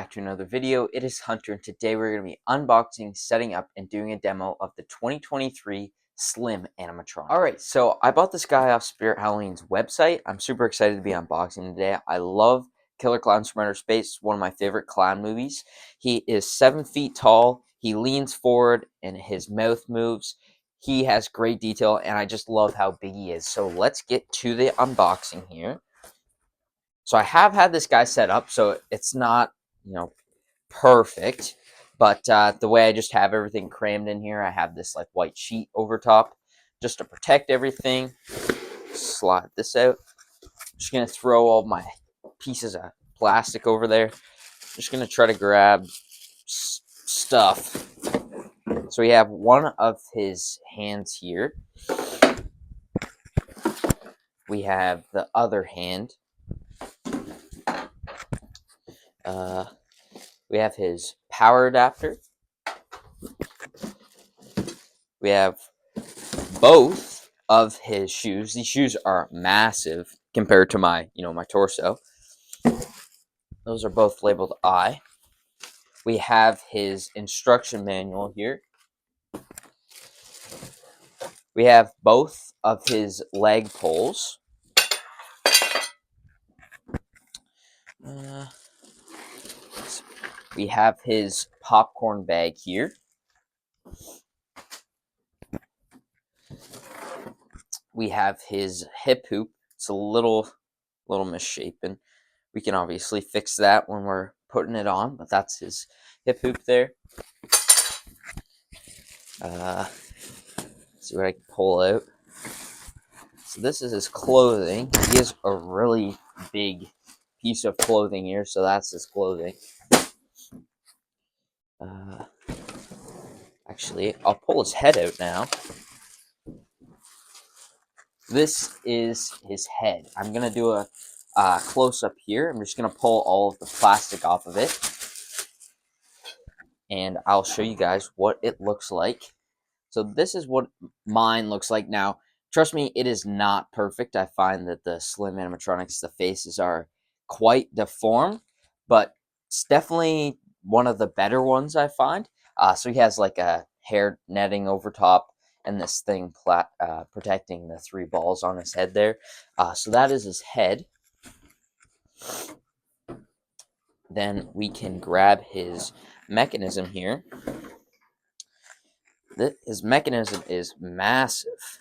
back to another video. It is Hunter, and today we're going to be unboxing, setting up, and doing a demo of the 2023 Slim animatronic. Alright, so I bought this guy off Spirit Halloween's website. I'm super excited to be unboxing today. I love Killer Clowns from Outer Space, one of my favorite clown movies. He is 7 feet tall, he leans forward, and his mouth moves. He has great detail, and I just love how big he is. So let's get to the unboxing here. So I have had this guy set up, so it's not, perfect. But the way I just have everything crammed in here, I have this like white sheet over top just to protect everything. Slide this out. Just going to throw all my pieces of plastic over there. Just going to try to grab stuff. So we have one of his hands here. We have the other hand. We have his power adapter. We have both of his shoes. These shoes are massive compared to my torso. Those are both labeled I. We have his instruction manual here. We have both of his leg poles. We have his popcorn bag here. We have his hip hoop. It's a little misshapen. We can obviously fix that when we're putting it on, but that's his hip hoop there. See what I can pull out. So this is his clothing. He has a really big piece of clothing here, so that's his clothing. Actually, I'll pull his head out now. This is his head. I'm going to do a close-up here. I'm just going to pull all of the plastic off of it. And I'll show you guys what it looks like. So this is what mine looks like. Now, trust me, it is not perfect. I find that the Slim animatronics, the faces are quite deformed. But it's definitely one of the better ones I find. So he has like a hair netting over top and this thing protecting the 3 balls on his head there. So that is his head. Then we can grab his mechanism here. His mechanism is massive.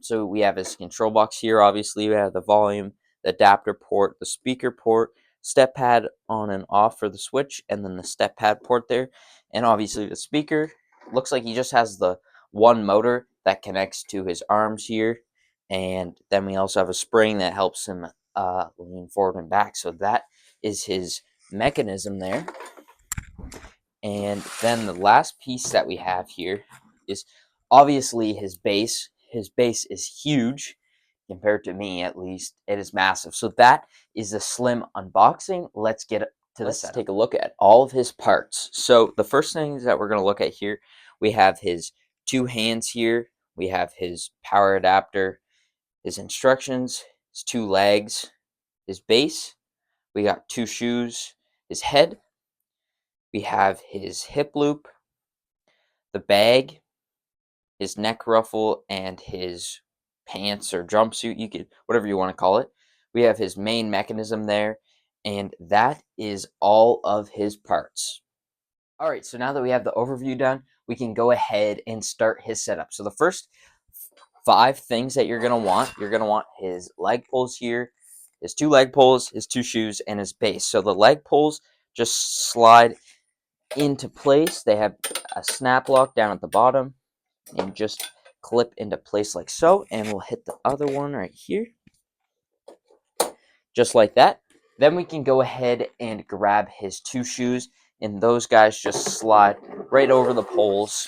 So we have his control box here. Obviously, we have the volume, the adapter port, the speaker port, step pad on and off for the switch, and then the step pad port there. And obviously the speaker. Looks like he just has the one motor that connects to his arms here. And then we also have a spring that helps him lean forward and back. So that is his mechanism there. And then the last piece that we have here is obviously his base. His base is huge. Compared to me, at least, it is massive. So that is the Slim unboxing. Let's get to the setup. Take a look at all of his parts. So the first things that we're going to look at here, we have his 2 hands here. We have his power adapter, his instructions, his 2 legs, his base. We got 2 shoes, his head. We have his hip loop, the bag, his neck ruffle, and his pants or jumpsuit, you could whatever you want to call it. We have his main mechanism there, and that is all of his parts. Alright, so now that we have the overview done, we can go ahead and start his setup. So the first 5 things that you're going to want his leg poles here, his 2 leg poles, his 2 shoes, and his base. So the leg poles just slide into place. They have a snap lock down at the bottom and just clip into place like so, and we'll hit the other one right here just like that. Then we can go ahead and grab his 2 shoes, and those guys just slide right over the poles,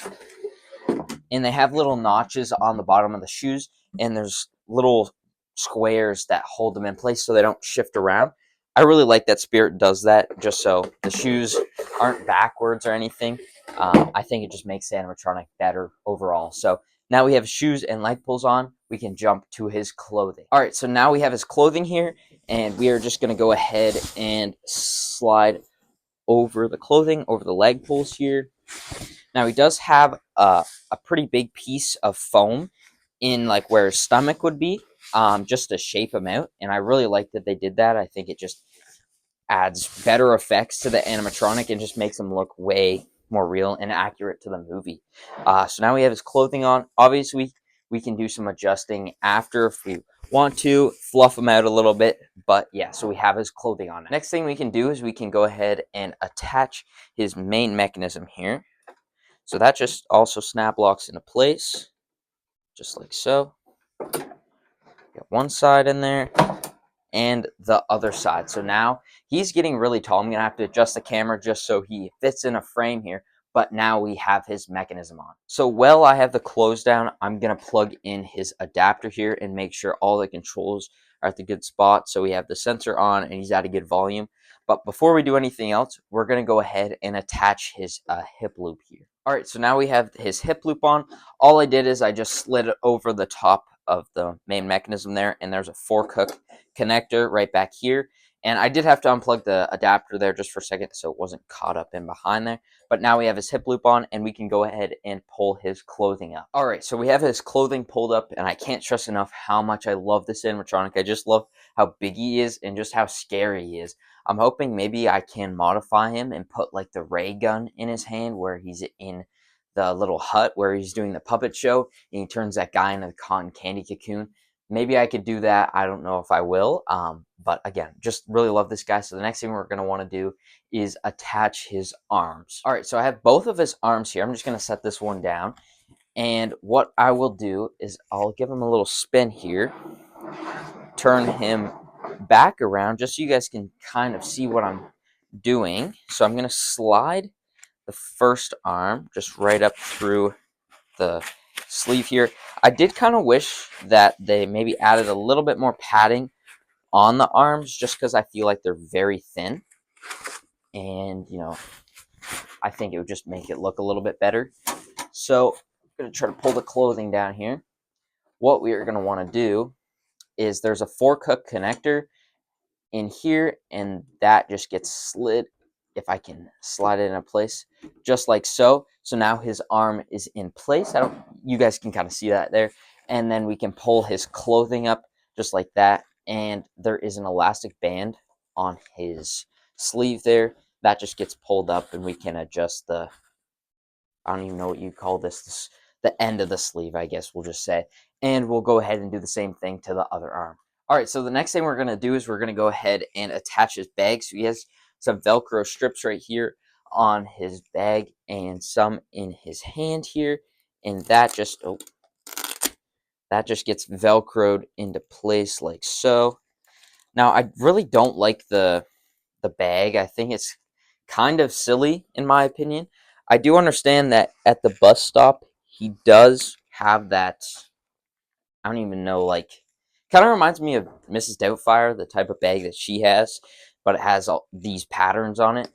and they have little notches on the bottom of the shoes, and there's little squares that hold them in place so they don't shift around. I really like that Spirit does that, just so the shoes aren't backwards or anything. I think it just makes the animatronic better overall. So now we have shoes and leg pulls on, we can jump to his clothing. Alright, so now we have his clothing here, and we are just going to go ahead and slide over the clothing, over the leg pulls here. Now he does have a pretty big piece of foam in like where his stomach would be, just to shape him out. And I really like that they did that. I think it just adds better effects to the animatronic and just makes him look way more real and accurate to the movie. So now we have his clothing on. Obviously, we can do some adjusting after if we want to, fluff him out a little bit. But yeah, so we have his clothing on. Next thing we can do is we can go ahead and attach his main mechanism here. So that just also snap locks into place, just like so. Got one side in there and the other side. So now he's getting really tall. I'm going to have to adjust the camera just so he fits in a frame here. But now we have his mechanism on. So while I have the close down, I'm going to plug in his adapter here and make sure all the controls are at the good spot. So we have the sensor on and he's at a good volume. But before we do anything else, we're going to go ahead and attach his hip loop here. All right, so now we have his hip loop on. All I did is I just slid it over the top of the main mechanism there, and there's a fork hook connector right back here. And I did have to unplug the adapter there just for a second so it wasn't caught up in behind there. But now we have his hip loop on and we can go ahead and pull his clothing up. All right, so we have his clothing pulled up and I can't stress enough how much I love this animatronic. I just love how big he is and just how scary he is. I'm hoping maybe I can modify him and put like the ray gun in his hand where he's in the little hut where he's doing the puppet show and he turns that guy into the cotton candy cocoon. Maybe I could do that. I don't know if I will. But again, just really love this guy. So the next thing we're going to want to do is attach his arms. All right, so I have both of his arms here. I'm just going to set this one down. And what I will do is I'll give him a little spin here. Turn him back around just so you guys can kind of see what I'm doing. So I'm going to slide the first arm just right up through the sleeve here. I did kind of wish that they maybe added a little bit more padding on the arms just because I feel like they're very thin. And, you know, I think it would just make it look a little bit better. So I'm going to try to pull the clothing down here. What we are going to want to do is there's a fork hook connector in here, and that just gets slid, if I can slide it into place, just like so. So now his arm is in place. You guys can kind of see that there. And then we can pull his clothing up just like that. And there is an elastic band on his sleeve there. That just gets pulled up and we can adjust the, I don't even know what you call this the end of the sleeve, I guess we'll just say. And we'll go ahead and do the same thing to the other arm. All right, so the next thing we're going to do is we're going to go ahead and attach his bag. So he has some Velcro strips right here on his bag and some in his hand here. And that just gets Velcroed into place like so. Now, I really don't like the bag. I think it's kind of silly in my opinion. I do understand that at the bus stop, he does have that, I don't even know, like, kind of reminds me of Mrs. Doubtfire, the type of bag that she has, but it has all these patterns on it,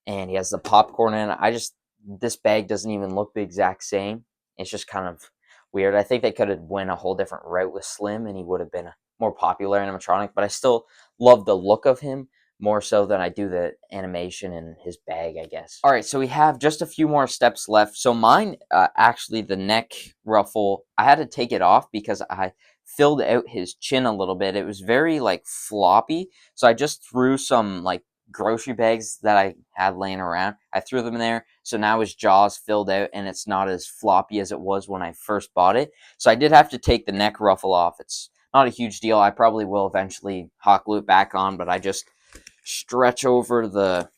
and he has the popcorn in it. This bag doesn't even look the exact same. It's just kind of weird. I think they could have went a whole different route with Slim, and he would have been a more popular animatronic, but I still love the look of him more so than I do the animation in his bag, I guess. All right, so we have just a few more steps left. So mine, actually, the neck ruffle, I had to take it off because I filled out his chin a little bit. It was very, like, floppy, so I just threw some, like, grocery bags that I had laying around. I threw them in there, so now his jaw's filled out, and it's not as floppy as it was when I first bought it. So I did have to take the neck ruffle off. It's not a huge deal. I probably will eventually hot glue it back on, but I just stretch over the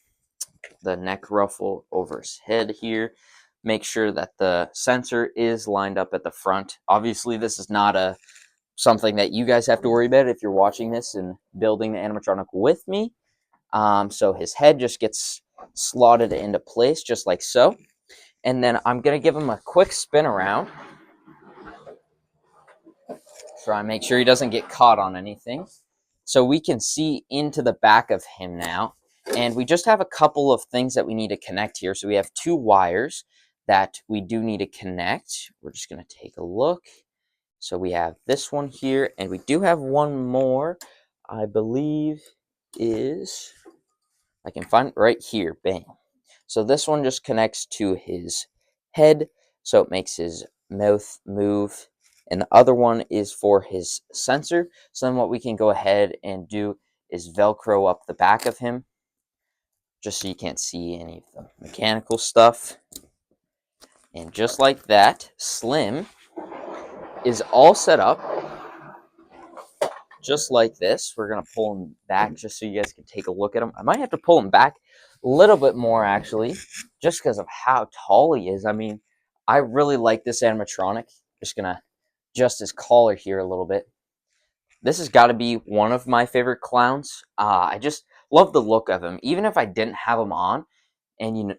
neck ruffle over his head here. Make sure that the sensor is lined up at the front. Obviously, this is not something that you guys have to worry about if you're watching this and building the animatronic with me. So his head just gets slotted into place just like so. And then I'm going to give him a quick spin around. Try and make sure he doesn't get caught on anything. So we can see into the back of him now. And we just have a couple of things that we need to connect here. So we have two wires that we do need to connect. We're just going to take a look. So we have this one here, and we do have one more, I believe I can find it right here. Bam. So this one just connects to his head, so it makes his mouth move. And the other one is for his sensor. So then what we can go ahead and do is Velcro up the back of him, just so you can't see any of the mechanical stuff. And just like that, Slim is all set up just like this. We're going to pull him back just so you guys can take a look at him. I might have to pull him back a little bit more, actually, just because of how tall he is. I mean, I really like this animatronic. Just going to adjust his collar here a little bit. This has got to be one of my favorite clowns. I just love the look of him. Even if I didn't have him on, and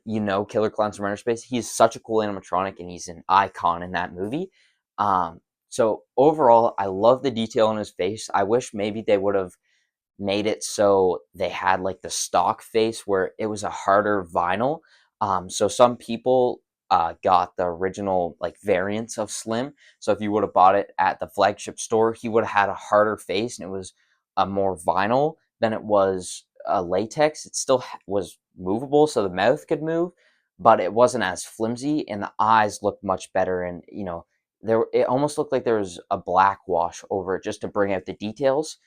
Killer Clowns from Outer Space, he's such a cool animatronic, and he's an icon in that movie. So overall, I love the detail on his face. I wish maybe they would have made it so they had like the stock face where it was a harder vinyl. So some people got the original like variants of Slim. So if you would have bought it at the flagship store, he would have had a harder face, and it was a more vinyl than it was latex. It still was movable, so the mouth could move, but it wasn't as flimsy, and the eyes looked much better. And there it almost looked like there was a black wash over it just to bring out the details.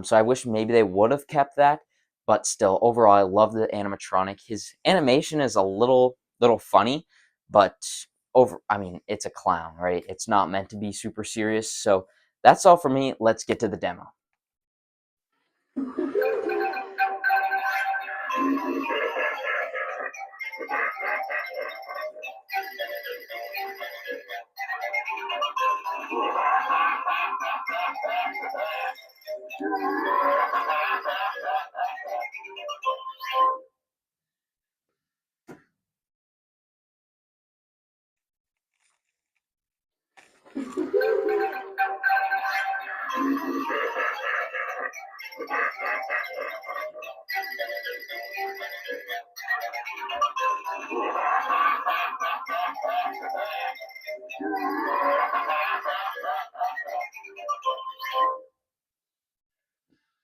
So I wish maybe they would have kept that, but still, overall, I love the animatronic. His animation is a little funny, but I mean, it's a clown, right? It's not meant to be super serious. So that's all for me. Let's get to the demo.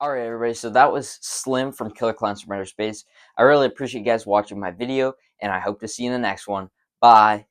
All right, everybody. So that was Slim from Killer Clowns from Outer Space. I really appreciate you guys watching my video, and I hope to see you in the next one. Bye.